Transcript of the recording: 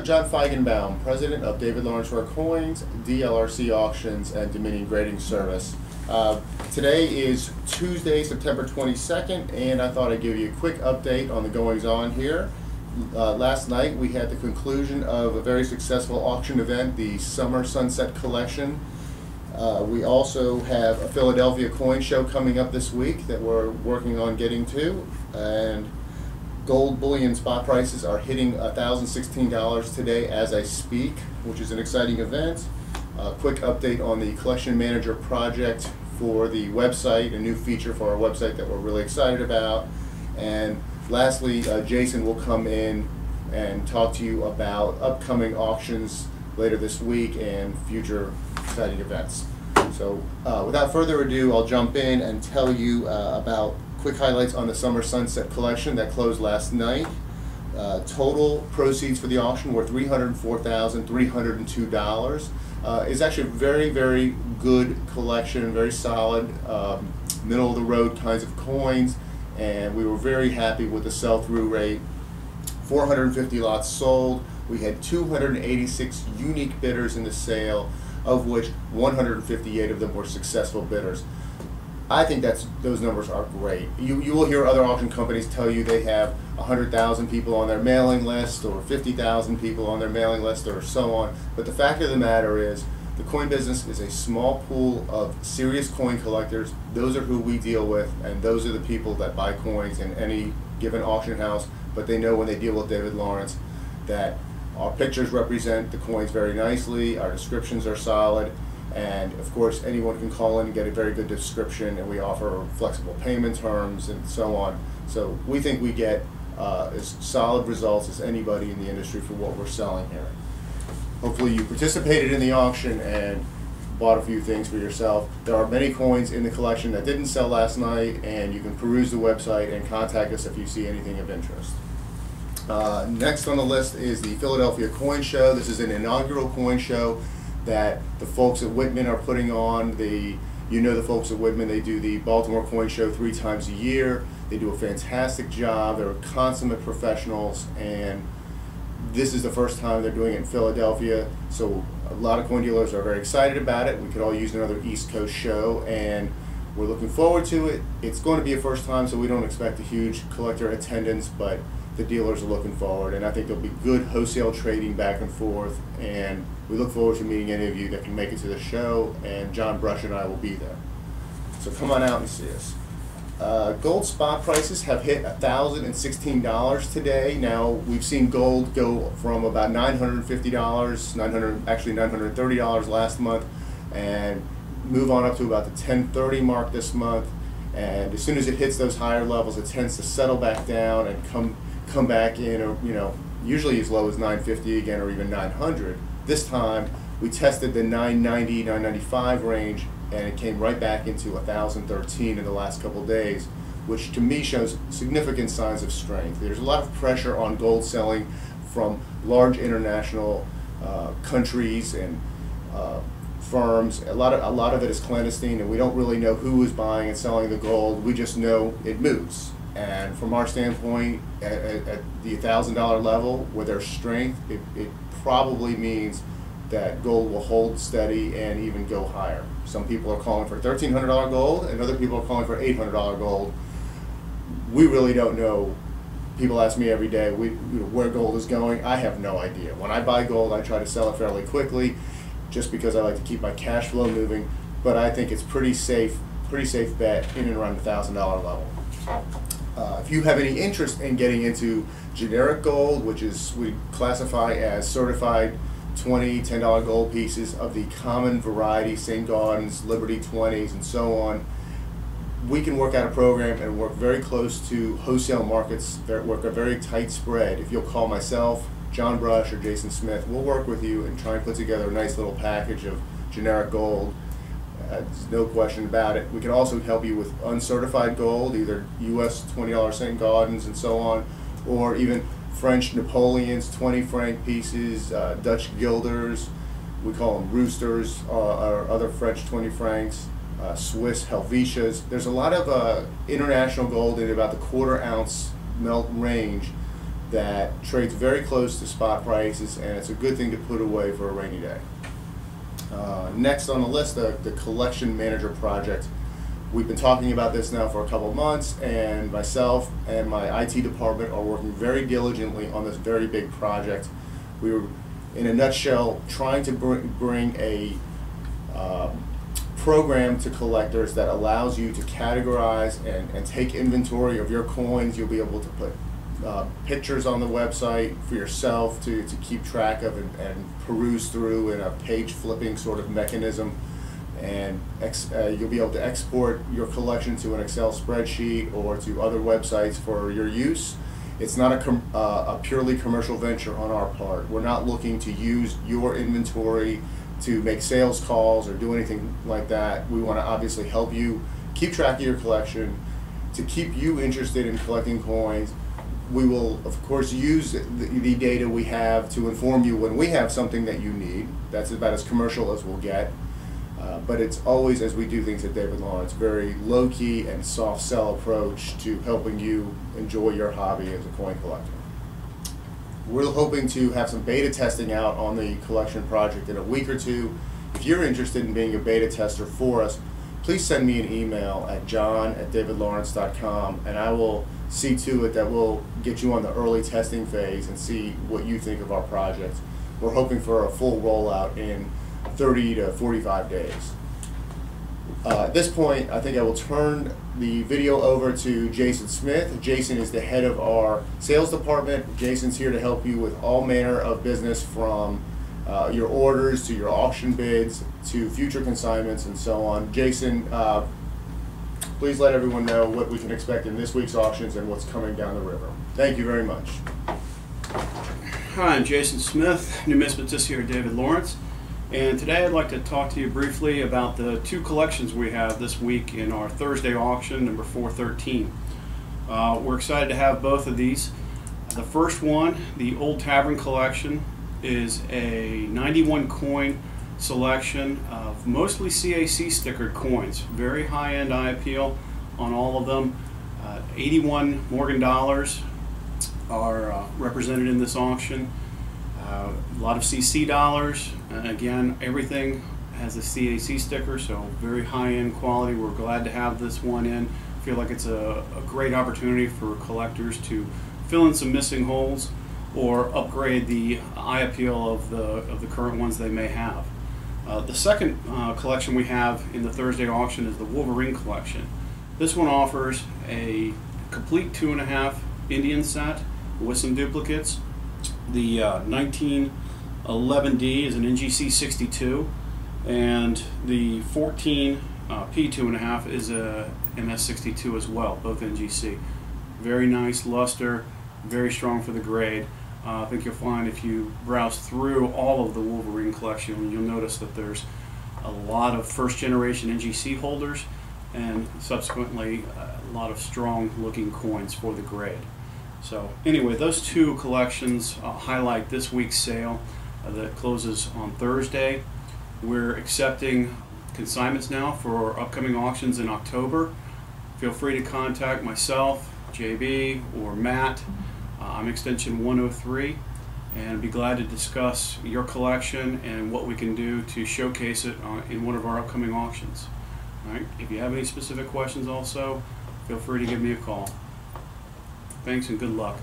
John Feigenbaum, President of David Lawrence Rare Coins, DLRC Auctions, and Dominion Grading Service. Today is Tuesday, September 22nd, and I thought I'd give you a quick update on the goings-on here. Last night we had the conclusion of a very successful auction event, the Summer Sunset Collection. We also have a Philadelphia coin show coming up this week that we're working on getting to, and gold bullion spot prices are hitting $1,016 today as I speak, which is an exciting event. A quick update on the Collection Manager project for the website, a new feature for our website that we're really excited about. And lastly, Jason will come in and talk to you about upcoming auctions later this week and future exciting events. So without further ado, I'll jump in and tell you about quick highlights on the Summer Sunset Collection that closed last night. Total proceeds for the auction were $304,302. It's actually a very, very good collection, very solid, middle of the road kinds of coins, and we were very happy with the sell-through rate. 450 lots sold. We had 286 unique bidders in the sale, of which 158 of them were successful bidders. I think those numbers are great. You will hear other auction companies tell you they have 100,000 people on their mailing list or 50,000 people on their mailing list or so on. But the fact of the matter is the coin business is a small pool of serious coin collectors. Those are who we deal with, and those are the people that buy coins in any given auction house. But they know when they deal with David Lawrence that our pictures represent the coins very nicely, our descriptions are solid, and of course anyone can call in and get a very good description, and we offer flexible payment terms and so on. So we think we get as solid results as anybody in the industry for what we're selling here. Hopefully you participated in the auction and bought a few things for yourself. There are many coins in the collection that didn't sell last night, and you can peruse the website and contact us if you see anything of interest. Next on the list is the Philadelphia Coin Show. This is an inaugural coin show that the folks at Whitman are putting on. The folks at Whitman, they do the Baltimore Coin Show 3 times a year. They do a fantastic job. They're consummate professionals, and this is the first time they're doing it in Philadelphia. So a lot of coin dealers are very excited about it. We could all use another East Coast show, and we're looking forward to it. It's going to be a first time, so we don't expect a huge collector attendance, but the dealers are looking forward, and I think there'll be good wholesale trading back and forth, and we look forward to meeting any of you that can make it to the show, and John Brush and I will be there. So come on out and see us. Gold spot prices have hit $1,016 today. Now we've seen gold go from about $950, actually $930 last month, and move on up to about the $1030 mark this month. And as soon as it hits those higher levels, it tends to settle back down and come back in, or usually as low as $950 again, or even $900. This time we tested the $990, $995 range, and it came right back into $1,013 in the last couple of days, which to me shows significant signs of strength. There's a lot of pressure on gold selling from large international countries and firms. A lot of it is clandestine, and we don't really know who is buying and selling the gold. We just know it moves. And from our standpoint, at the $1,000 level, where there's strength, it probably means that gold will hold steady and even go higher. Some people are calling for $1,300 gold, and other people are calling for $800 gold. We really don't know. People ask me every day where gold is going. I have no idea. When I buy gold, I try to sell it fairly quickly, just because I like to keep my cash flow moving. But I think it's pretty safe bet in and around the $1,000 level. If you have any interest in getting into generic gold, which is we classify as certified $20, $10 gold pieces of the common variety, St. Gaudens, Liberty 20s, and so on, we can work out a program and work very close to wholesale markets that work a very tight spread. If you'll call myself, John Brush, or Jason Smith, we'll work with you and try and put together a nice little package of generic gold. There's no question about it. We can also help you with uncertified gold, either US $20 St. Gaudens and so on, or even French Napoleons, 20 franc pieces, Dutch guilders, we call them roosters, or other French 20 francs, Swiss Helvetias. There's a lot of international gold in about the 1/4 ounce melt range that trades very close to spot prices, and it's a good thing to put away for a rainy day. Next on the list, the collection manager project. We've been talking about this now for a couple of months, and myself and my IT department are working very diligently on this very big project. We were, in a nutshell, trying to bring a program to collectors that allows you to categorize and take inventory of your coins. You'll be able to put pictures on the website for yourself to keep track of and peruse through in a page flipping sort of mechanism, and you'll be able to export your collection to an Excel spreadsheet or to other websites for your use. It's not a purely commercial venture on our part. We're not looking to use your inventory to make sales calls or do anything like that. We want to obviously help you keep track of your collection, to keep you interested in collecting coins. We will, of course, use the data we have to inform you when we have something that you need. That's about as commercial as we'll get. But it's always, as we do things at David Lawrence, very low-key and soft sell approach to helping you enjoy your hobby as a coin collector. We're hoping to have some beta testing out on the collection project in a week or two. If you're interested in being a beta tester for us, please send me an email at john@davidlawrence.com, and I will see to it that we'll get you on the early testing phase and see what you think of our project. We're hoping for a full rollout in 30 to 45 days. At this point, I think I will turn the video over to Jason Smith. Jason is the head of our sales department. Jason's here to help you with all manner of business, from your orders to your auction bids to future consignments and so on. Jason, please let everyone know what we can expect in this week's auctions and what's coming down the river. Thank you very much. Hi, I'm Jason Smith, numismatist here at David Lawrence, and today I'd like to talk to you briefly about the two collections we have this week in our Thursday auction, number 413. We're excited to have both of these. The first one, the Old Tavern collection, is a 91 coin selection of mostly CAC stickered coins. Very high-end eye appeal on all of them. 81 Morgan dollars are represented in this auction. A lot of CC dollars. Again, everything has a CAC sticker, so very high-end quality. We're glad to have this one in. Feel like it's a great opportunity for collectors to fill in some missing holes or upgrade the eye appeal of the current ones they may have. The second collection we have in the Thursday auction is the Wolverine collection. This one offers a complete 2.5 Indian set with some duplicates. The 1911D is an NGC 62, and the 14 P2.5 is a MS 62 as well, both NGC. Very nice luster, very strong for the grade. I think you'll find if you browse through all of the Wolverine collection, you'll notice that there's a lot of first generation NGC holders and subsequently a lot of strong looking coins for the grade. So anyway, those two collections highlight this week's sale that closes on Thursday. We're accepting consignments now for upcoming auctions in October. Feel free to contact myself, JB, or Matt. I'm extension 103, and I'd be glad to discuss your collection and what we can do to showcase it in one of our upcoming auctions. All right. If you have any specific questions also, feel free to give me a call. Thanks and good luck.